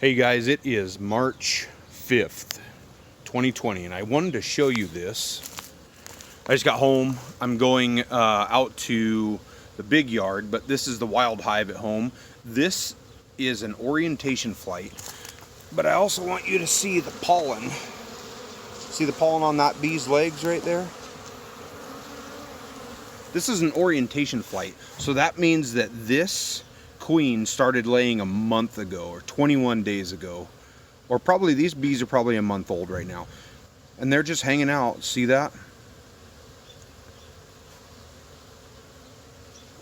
Hey guys, it is March 5th, 2020, and I wanted to show you this. I just got home. I'm going out to the big yard, but this is the wild hive at home. This is an orientation flight, but I also want you to see the pollen. See the pollen on that bee's legs right there? This is an orientation flight, so that means that this queen started laying a month ago or 21 days ago, or probably these bees are probably a month old right now, and they're just hanging out. See that?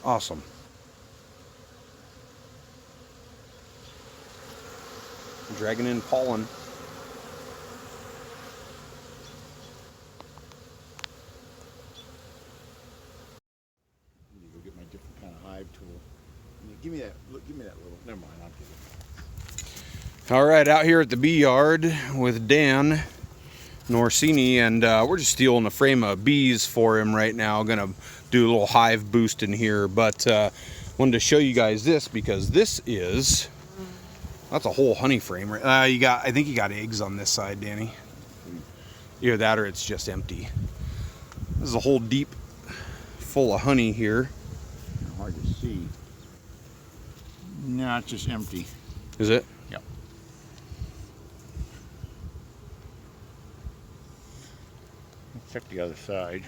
Awesome. Dragging in pollen. Go get my different kind of hive tool. Give me that. Look, give me that little. Never mind. I'll give it. All right, out here at the bee yard with Dan Norsini, and we're just stealing a frame of bees for him right now. Gonna do a little hive boost in here, but wanted to show you guys this because this is that's a whole honey frame. Right? I think you got eggs on this side, Danny. Either that or it's just empty. This is a whole deep full of honey here. Hard to see. No, it's just empty. Is it? Yep. Let's check the other side.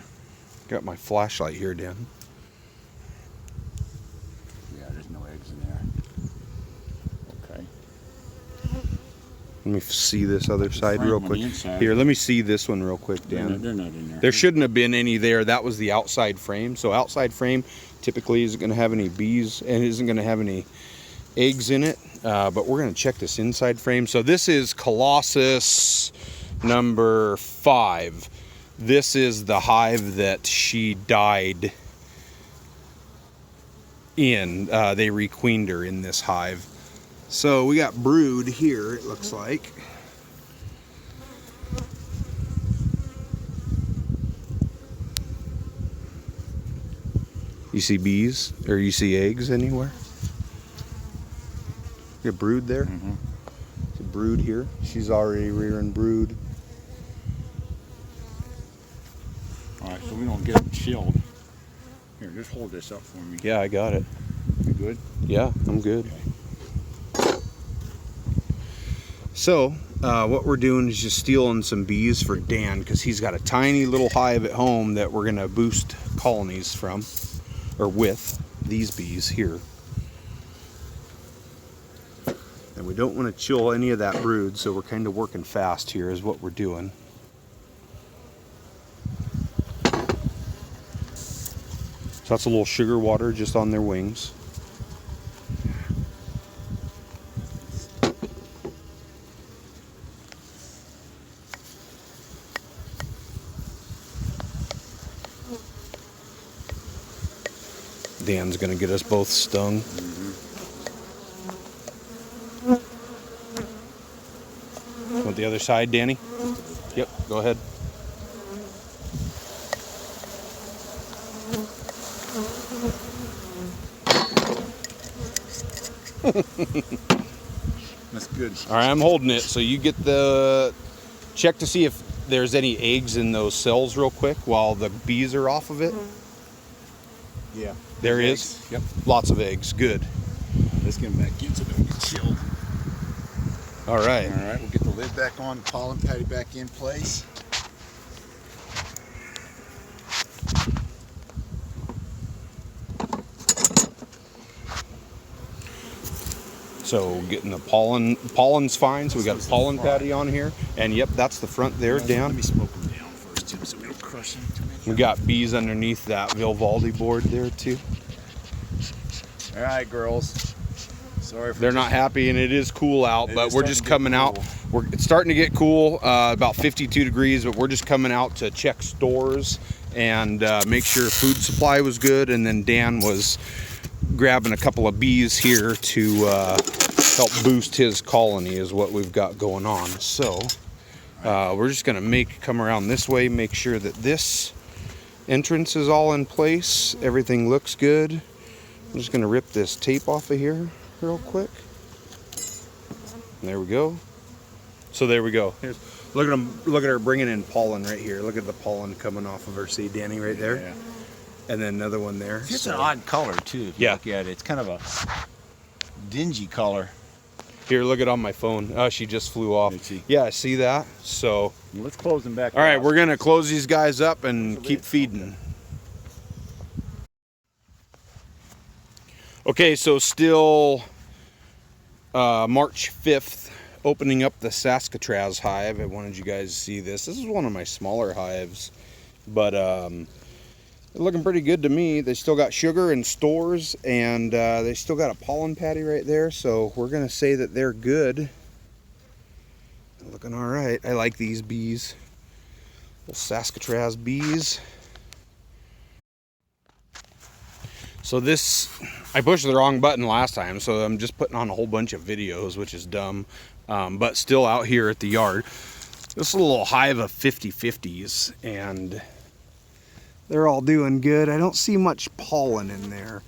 Got my flashlight here, Dan. Yeah, there's no eggs in there. Okay. Let me see this other side real quick. Here, let me see this one real quick, Dan. They're not in there. There shouldn't have been any there. That was the outside frame. So outside frame typically isn't going to have any bees and isn't going to have any eggs in it. But we're going to check this inside frame. So this is Colossus number 5. This is the hive that she died in. They requeened her in this hive. So we got brood here, it looks like. You see bees or you see eggs anywhere? You got brood there? Mm-hmm. It's a brood here. She's already rearing brood. All right, so we don't get them chilled. Here, just hold this up for me. Yeah, I got it. You good? Yeah, I'm good. Okay. So, what we're doing is just stealing some bees for Dan because he's got a tiny little hive at home that we're going to boost colonies from, or with these bees here. And we don't want to chill any of that brood, so we're kind of working fast here is what we're doing. So that's a little sugar water just on their wings. Dan's gonna get us both stung. Want the other side, Danny? Yep, go ahead. That's good. All right, I'm holding it. So you get the check to see if there's any eggs in those cells real quick while the bees are off of it. Yeah. There is. Eggs. Yep. Lots of eggs. Good. Let's get them back in so they don't get chilled. All right. All right, we'll get the lid back on, the pollen patty back in place. So getting the pollen's fine. So we got a pollen patty on here, and yep, that's the front there, Let Dan. me smoke them down first, too, so we don't crush them too much. We got bees underneath that Vivaldi board there too. All right, girls. Sorry for They're not happy, and it is cool out, It but is we're starting just to get coming out. cool. It's starting to get cool, about 52 degrees, but we're just coming out to check stores and make sure food supply was good. And then Dan was grabbing a couple of bees here to help boost his colony is what we've got going on. So we're just gonna come around this way, make sure that this entrance is all in place. Everything looks good. I'm just gonna rip this tape off of here real quick. There we go. So there we go. Look at them. Look at her bringing in pollen right here. Look at the pollen coming off of her. See, Danny, right there. Yeah. And then another one there. It's an odd color too. If you look at it, it's kind of a dingy color. Here, look at on my phone. Oh, she just flew off. Yeah, I see that. So let's close them back. All right, we're gonna close these guys up and keep feeding. Okay, so still March 5th, opening up the Saskatraz hive. I wanted you guys to see this. This is one of my smaller hives, but they're looking pretty good to me. They still got sugar and stores, and they still got a pollen patty right there, so we're gonna say that they're good. They're looking all right. I like these bees, little Saskatraz bees. So this, I pushed the wrong button last time, so I'm just putting on a whole bunch of videos, which is dumb, but still out here at the yard. This is a little hive of 50/50s, and they're all doing good. I don't see much pollen in there,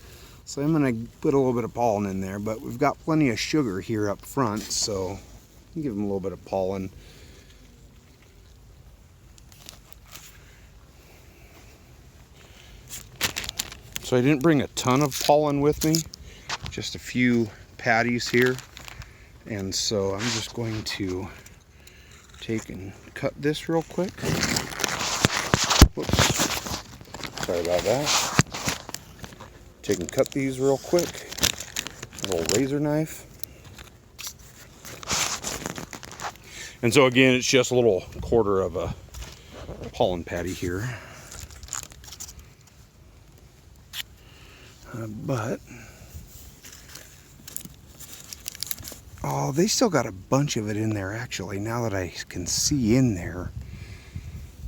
so I'm gonna put a little bit of pollen in there, but we've got plenty of sugar here up front, so give them a little bit of pollen. So I didn't bring a ton of pollen with me, just a few patties here. And so I'm just going to take and cut this real quick. Whoops, sorry about that. Take and cut these real quick. A little razor knife. And so again, it's just a little quarter of a pollen patty here. But, oh, they still got a bunch of it in there actually, now that I can see in there.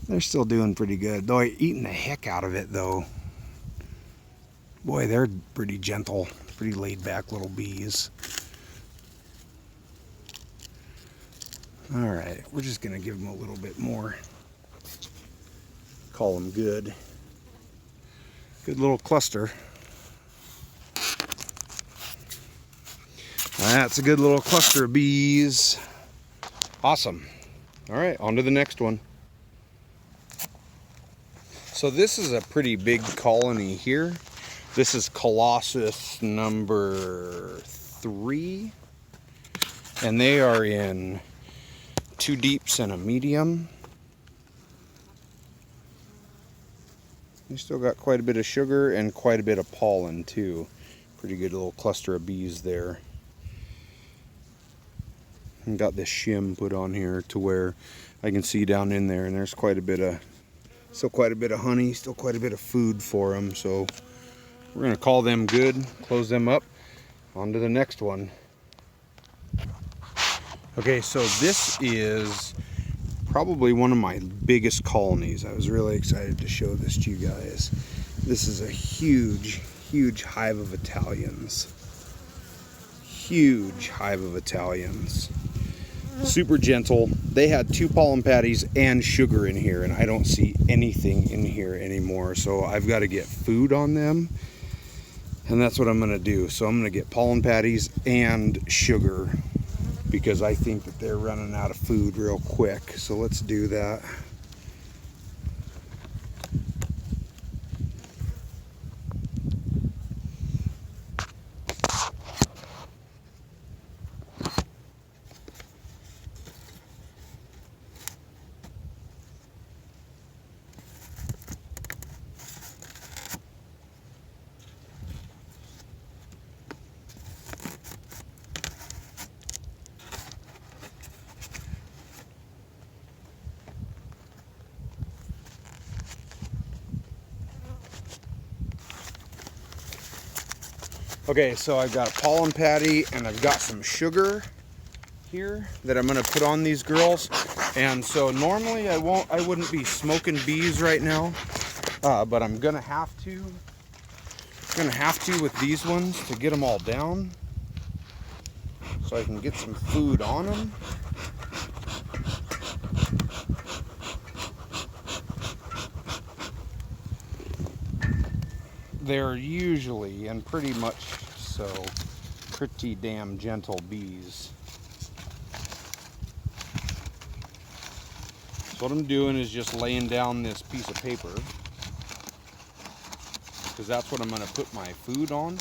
They're still doing pretty good, though eating the heck out of it though. Boy, they're pretty gentle, pretty laid back little bees. Alright, we're just gonna give them a little bit more. Call them good. Good little cluster. That's a good little cluster of bees. Awesome. All right, on to the next one. So this is a pretty big colony here. This is Colossus number 3. And they are in 2 deeps and a medium. They still got quite a bit of sugar and quite a bit of pollen too. Pretty good little cluster of bees there. And got this shim put on here to where I can see down in there, and there's still quite a bit of honey, still quite a bit of food for them. So we're gonna call them good, close them up. On to the next one. Okay, so this is probably one of my biggest colonies. I was really excited to show this to you guys. This is a huge, huge hive of Italians. Huge hive of Italians. Super gentle. They had 2 pollen patties and sugar in here, and I don't see anything in here anymore. So I've got to get food on them, and that's what I'm going to do. So I'm going to get pollen patties and sugar because I think that they're running out of food real quick. So let's do that. Okay, so I've got a pollen patty and I've got some sugar here that I'm gonna put on these girls. And so normally I wouldn't be smoking bees right now, but I'm gonna have to with these ones to get them all down so I can get some food on them. They're usually, and pretty much so, pretty damn gentle bees. So what I'm doing is just laying down this piece of paper, because that's what I'm going to put my food on.